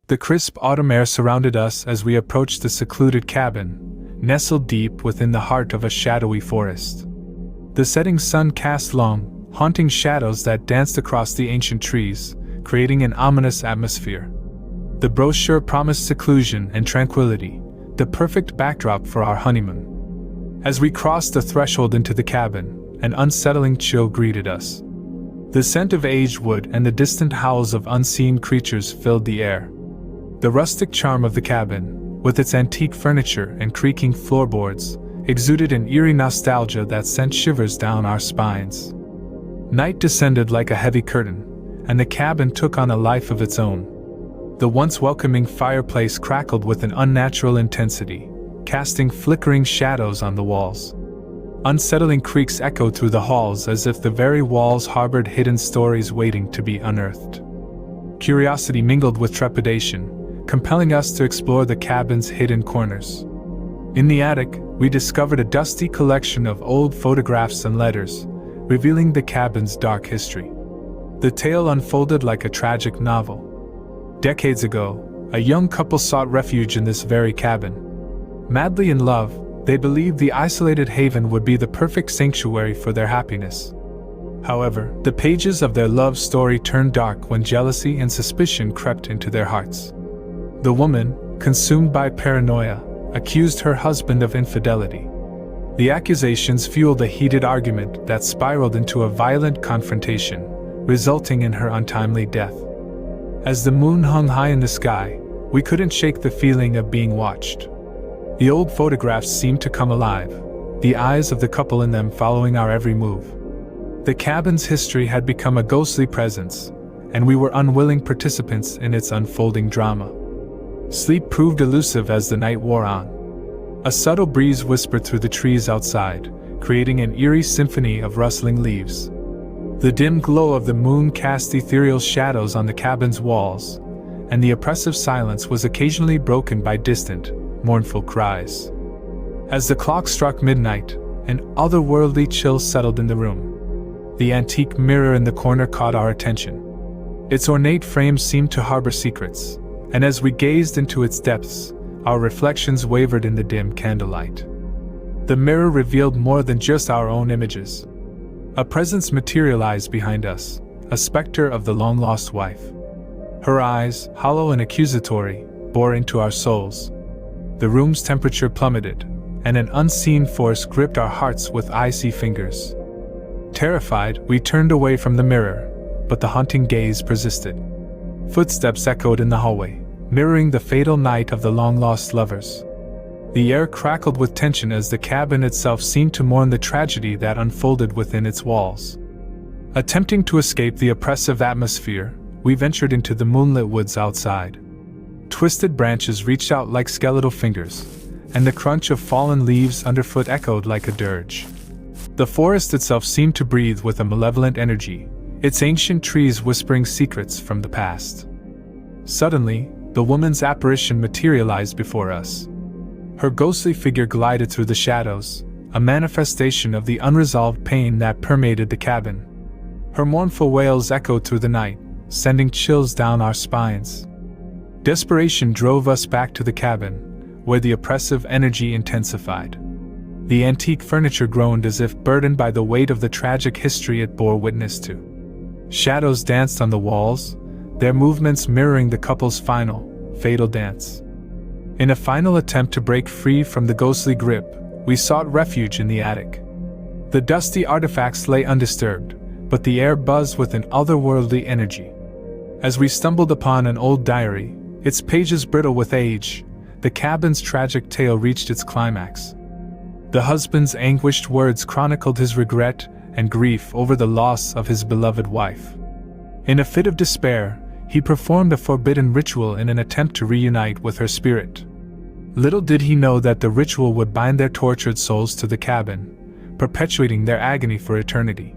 The crisp autumn air surrounded us as we approached the secluded cabin, nestled deep within the heart of a shadowy forest. The setting sun cast long, haunting shadows that danced across the ancient trees, creating an ominous atmosphere. The brochure promised seclusion and tranquility, the perfect backdrop for our honeymoon. As we crossed the threshold into the cabin, an unsettling chill greeted us. The scent of aged wood and the distant howls of unseen creatures filled the air. The rustic charm of the cabin, with its antique furniture and creaking floorboards, exuded an eerie nostalgia that sent shivers down our spines. Night descended like a heavy curtain, and the cabin took on a life of its own. The once welcoming fireplace crackled with an unnatural intensity, casting flickering shadows on the walls. Unsettling creaks echoed through the halls as if the very walls harbored hidden stories waiting to be unearthed. Curiosity mingled with trepidation, compelling us to explore the cabin's hidden corners. In the attic, we discovered a dusty collection of old photographs and letters, revealing the cabin's dark history. The tale unfolded like a tragic novel. Decades ago, a young couple sought refuge in this very cabin. Madly in love, they believed the isolated haven would be the perfect sanctuary for their happiness. However, the pages of their love story turned dark when jealousy and suspicion crept into their hearts. The woman, consumed by paranoia, accused her husband of infidelity. The accusations fueled a heated argument that spiraled into a violent confrontation, resulting in her untimely death. As the moon hung high in the sky, we couldn't shake the feeling of being watched. The old photographs seemed to come alive, the eyes of the couple in them following our every move. The cabin's history had become a ghostly presence, and we were unwilling participants in its unfolding drama. Sleep proved elusive as the night wore on. A subtle breeze whispered through the trees outside, creating an eerie symphony of rustling leaves. The dim glow of the moon cast ethereal shadows on the cabin's walls, and the oppressive silence was occasionally broken by distant, mournful cries. As the clock struck midnight, an otherworldly chill settled in the room. The antique mirror in the corner caught our attention. Its ornate frame seemed to harbor secrets, and as we gazed into its depths, our reflections wavered in the dim candlelight. The mirror revealed more than just our own images. A presence materialized behind us, a specter of the long-lost wife. Her eyes, hollow and accusatory, bore into our souls. The room's temperature plummeted, and an unseen force gripped our hearts with icy fingers. Terrified, we turned away from the mirror, but the haunting gaze persisted. Footsteps echoed in the hallway, mirroring the fatal night of the long-lost lovers. The air crackled with tension as the cabin itself seemed to mourn the tragedy that unfolded within its walls. Attempting to escape the oppressive atmosphere, we ventured into the moonlit woods outside. Twisted branches reached out like skeletal fingers, and the crunch of fallen leaves underfoot echoed like a dirge. The forest itself seemed to breathe with a malevolent energy, its ancient trees whispering secrets from the past. Suddenly, the woman's apparition materialized before us. Her ghostly figure glided through the shadows, a manifestation of the unresolved pain that permeated the cabin. Her mournful wails echoed through the night, sending chills down our spines. Desperation drove us back to the cabin, where the oppressive energy intensified. The antique furniture groaned as if burdened by the weight of the tragic history it bore witness to. Shadows danced on the walls, their movements mirroring the couple's final, fatal dance. In a final attempt to break free from the ghostly grip, we sought refuge in the attic. The dusty artifacts lay undisturbed, but the air buzzed with an otherworldly energy. As we stumbled upon an old diary, its pages brittle with age, the cabin's tragic tale reached its climax. The husband's anguished words chronicled his regret and grief over the loss of his beloved wife. In a fit of despair, he performed a forbidden ritual in an attempt to reunite with her spirit. Little did he know that the ritual would bind their tortured souls to the cabin, perpetuating their agony for eternity.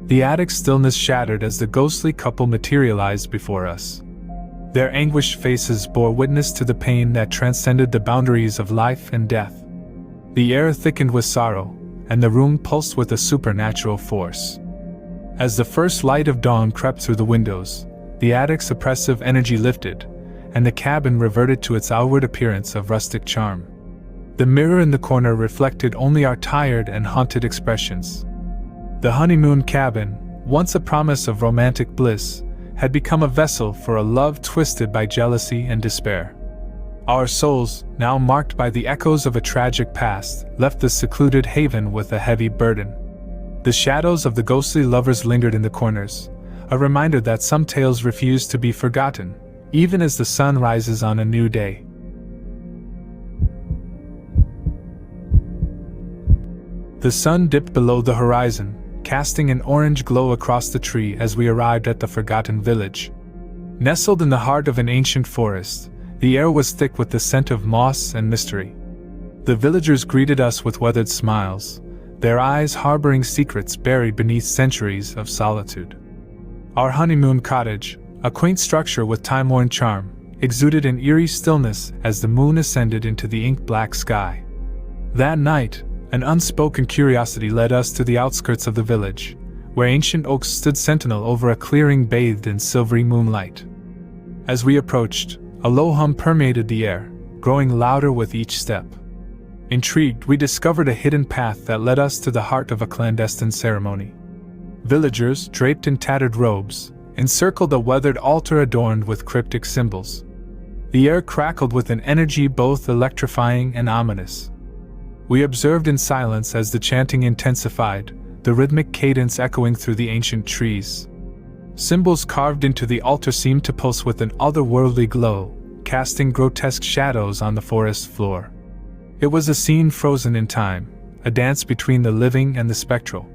The attic's stillness shattered as the ghostly couple materialized before us. Their anguished faces bore witness to the pain that transcended the boundaries of life and death. The air thickened with sorrow, and the room pulsed with a supernatural force. As the first light of dawn crept through the windows, the attic's oppressive energy lifted, and the cabin reverted to its outward appearance of rustic charm. The mirror in the corner reflected only our tired and haunted expressions. The honeymoon cabin, once a promise of romantic bliss, had become a vessel for a love twisted by jealousy and despair. Our souls, now marked by the echoes of a tragic past, left the secluded haven with a heavy burden. The shadows of the ghostly lovers lingered in the corners, a reminder that some tales refuse to be forgotten, even as the sun rises on a new day. The sun dipped below the horizon, casting an orange glow across the tree as we arrived at the forgotten village. Nestled in the heart of an ancient forest, the air was thick with the scent of moss and mystery. The villagers greeted us with weathered smiles, their eyes harboring secrets buried beneath centuries of solitude. Our honeymoon cottage, a quaint structure with time-worn charm, exuded an eerie stillness as the moon ascended into the ink-black sky. That night, an unspoken curiosity led us to the outskirts of the village, where ancient oaks stood sentinel over a clearing bathed in silvery moonlight. As we approached, a low hum permeated the air, growing louder with each step. Intrigued, we discovered a hidden path that led us to the heart of a clandestine ceremony. Villagers, draped in tattered robes, encircled a weathered altar adorned with cryptic symbols. The air crackled with an energy both electrifying and ominous. We observed in silence as the chanting intensified, the rhythmic cadence echoing through the ancient trees. Symbols carved into the altar seemed to pulse with an otherworldly glow, casting grotesque shadows on the forest floor. It was a scene frozen in time, a dance between the living and the spectral.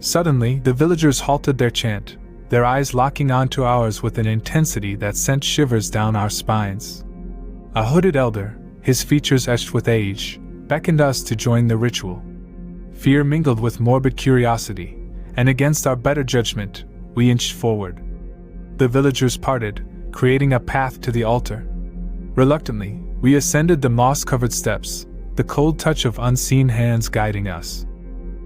Suddenly, the villagers halted their chant, their eyes locking onto ours with an intensity that sent shivers down our spines. A hooded elder, his features etched with age, beckoned us to join the ritual. Fear mingled with morbid curiosity, and against our better judgment, we inched forward. The villagers parted, creating a path to the altar. Reluctantly, we ascended the moss-covered steps, the cold touch of unseen hands guiding us.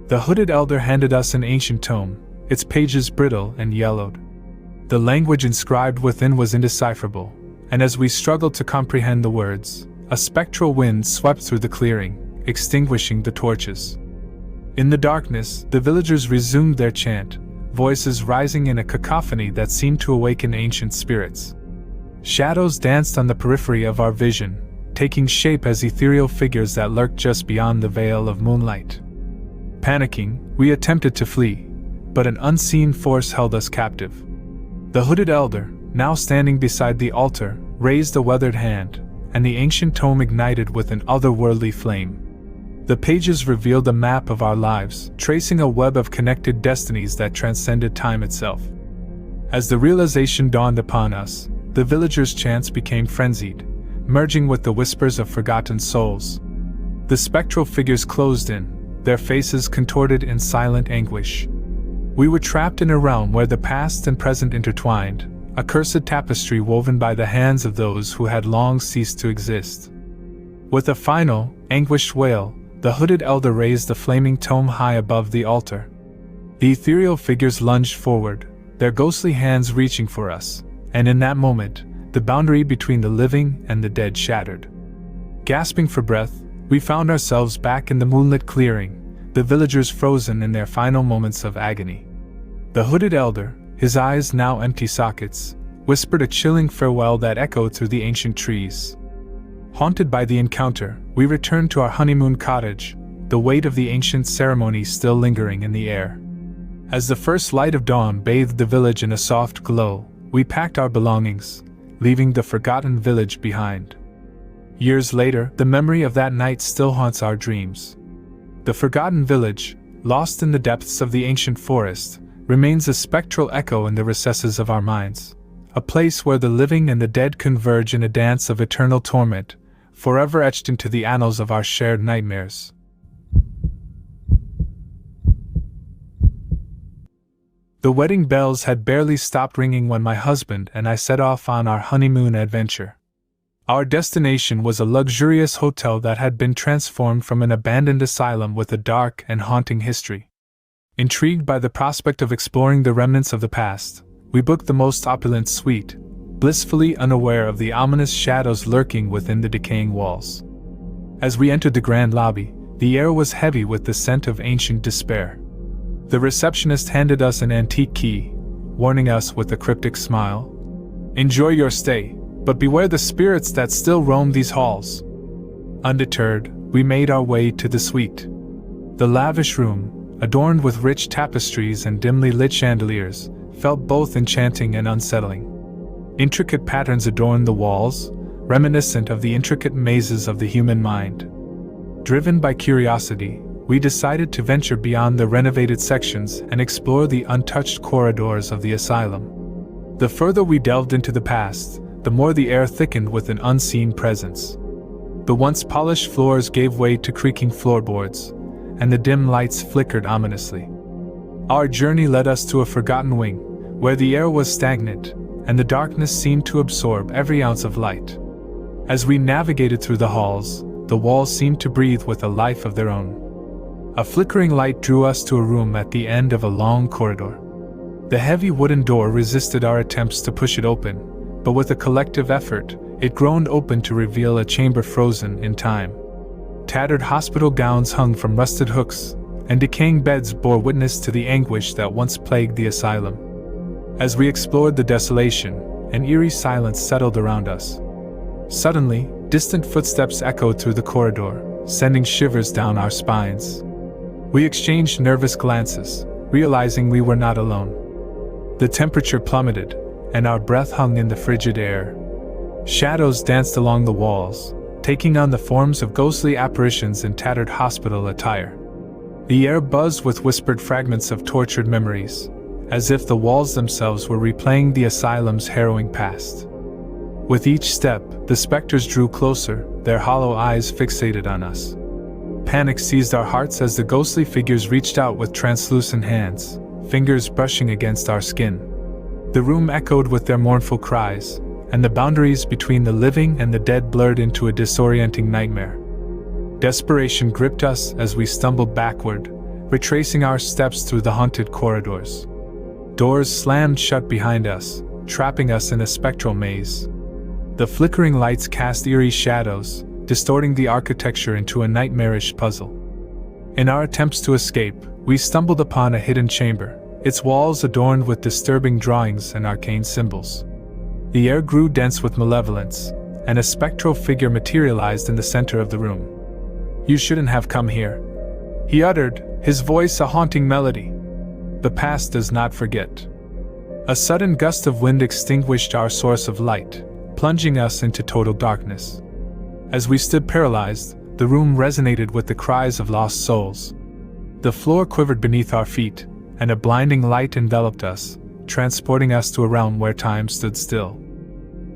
The hooded elder handed us an ancient tome, its pages brittle and yellowed. The language inscribed within was indecipherable, and as we struggled to comprehend the words, a spectral wind swept through the clearing, extinguishing the torches. In the darkness, the villagers resumed their chant, voices rising in a cacophony that seemed to awaken ancient spirits. Shadows danced on the periphery of our vision, taking shape as ethereal figures that lurked just beyond the veil of moonlight. Panicking, we attempted to flee, but an unseen force held us captive. The hooded elder, now standing beside the altar, raised a weathered hand, and the ancient tome ignited with an otherworldly flame. The pages revealed a map of our lives, tracing a web of connected destinies that transcended time itself. As the realization dawned upon us, the villagers' chants became frenzied, merging with the whispers of forgotten souls. The spectral figures closed in, their faces contorted in silent anguish. We were trapped in a realm where the past and present intertwined, a cursed tapestry woven by the hands of those who had long ceased to exist. With a final, anguished wail, the hooded elder raised the flaming tome high above the altar. The ethereal figures lunged forward, their ghostly hands reaching for us, and in that moment, the boundary between the living and the dead shattered. Gasping for breath, we found ourselves back in the moonlit clearing, the villagers frozen in their final moments of agony. The hooded elder, his eyes now empty sockets, whispered a chilling farewell that echoed through the ancient trees. Haunted by the encounter, we returned to our honeymoon cottage, the weight of the ancient ceremony still lingering in the air. As the first light of dawn bathed the village in a soft glow, we packed our belongings, leaving the forgotten village behind. Years later, the memory of that night still haunts our dreams. The forgotten village, lost in the depths of the ancient forest, remains a spectral echo in the recesses of our minds, a place where the living and the dead converge in a dance of eternal torment, forever etched into the annals of our shared nightmares. The wedding bells had barely stopped ringing when my husband and I set off on our honeymoon adventure. Our destination was a luxurious hotel that had been transformed from an abandoned asylum with a dark and haunting history. Intrigued by the prospect of exploring the remnants of the past, we booked the most opulent suite, blissfully unaware of the ominous shadows lurking within the decaying walls. As we entered the grand lobby, the air was heavy with the scent of ancient despair. The receptionist handed us an antique key, warning us with a cryptic smile, "Enjoy your stay, but beware the spirits that still roam these halls." Undeterred, we made our way to the suite. The lavish room, adorned with rich tapestries and dimly lit chandeliers, felt both enchanting and unsettling. Intricate patterns adorned the walls, reminiscent of the intricate mazes of the human mind. Driven by curiosity, we decided to venture beyond the renovated sections and explore the untouched corridors of the asylum. The further we delved into the past, the more the air thickened with an unseen presence. The once polished floors gave way to creaking floorboards, and the dim lights flickered ominously. Our journey led us to a forgotten wing, where the air was stagnant, and the darkness seemed to absorb every ounce of light. As we navigated through the halls, the walls seemed to breathe with a life of their own. A flickering light drew us to a room at the end of a long corridor. The heavy wooden door resisted our attempts to push it open, but with a collective effort, it groaned open to reveal a chamber frozen in time. Tattered hospital gowns hung from rusted hooks, and decaying beds bore witness to the anguish that once plagued the asylum. As we explored the desolation, an eerie silence settled around us. Suddenly, distant footsteps echoed through the corridor, sending shivers down our spines. We exchanged nervous glances, realizing we were not alone. The temperature plummeted, and our breath hung in the frigid air. Shadows danced along the walls, taking on the forms of ghostly apparitions in tattered hospital attire. The air buzzed with whispered fragments of tortured memories, as if the walls themselves were replaying the asylum's harrowing past. With each step, the specters drew closer, their hollow eyes fixated on us. Panic seized our hearts as the ghostly figures reached out with translucent hands, fingers brushing against our skin. The room echoed with their mournful cries, and the boundaries between the living and the dead blurred into a disorienting nightmare. Desperation gripped us as we stumbled backward, retracing our steps through the haunted corridors. Doors slammed shut behind us, trapping us in a spectral maze. The flickering lights cast eerie shadows, distorting the architecture into a nightmarish puzzle. In our attempts to escape, we stumbled upon a hidden chamber, its walls adorned with disturbing drawings and arcane symbols. The air grew dense with malevolence, and a spectral figure materialized in the center of the room. "You shouldn't have come here," he uttered, his voice a haunting melody. "The past does not forget." A sudden gust of wind extinguished our source of light, plunging us into total darkness. As we stood paralyzed, the room resonated with the cries of lost souls. The floor quivered beneath our feet, and a blinding light enveloped us, transporting us to a realm where time stood still.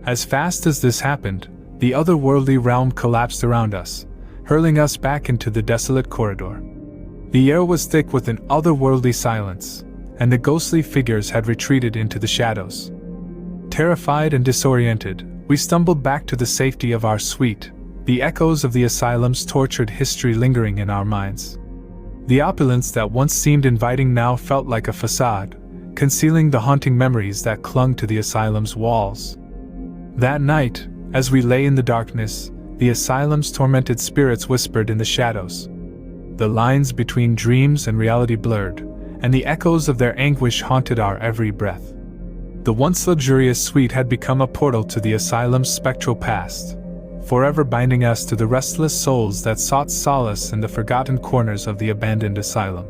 As fast as this happened, the otherworldly realm collapsed around us, hurling us back into the desolate corridor. The air was thick with an otherworldly silence, and the ghostly figures had retreated into the shadows. Terrified and disoriented, we stumbled back to the safety of our suite, the echoes of the asylum's tortured history lingering in our minds. The opulence that once seemed inviting now felt like a facade, concealing the haunting memories that clung to the asylum's walls. That night, as we lay in the darkness, the asylum's tormented spirits whispered in the shadows. The lines between dreams and reality blurred, and the echoes of their anguish haunted our every breath. The once luxurious suite had become a portal to the asylum's spectral past, forever binding us to the restless souls that sought solace in the forgotten corners of the abandoned asylum.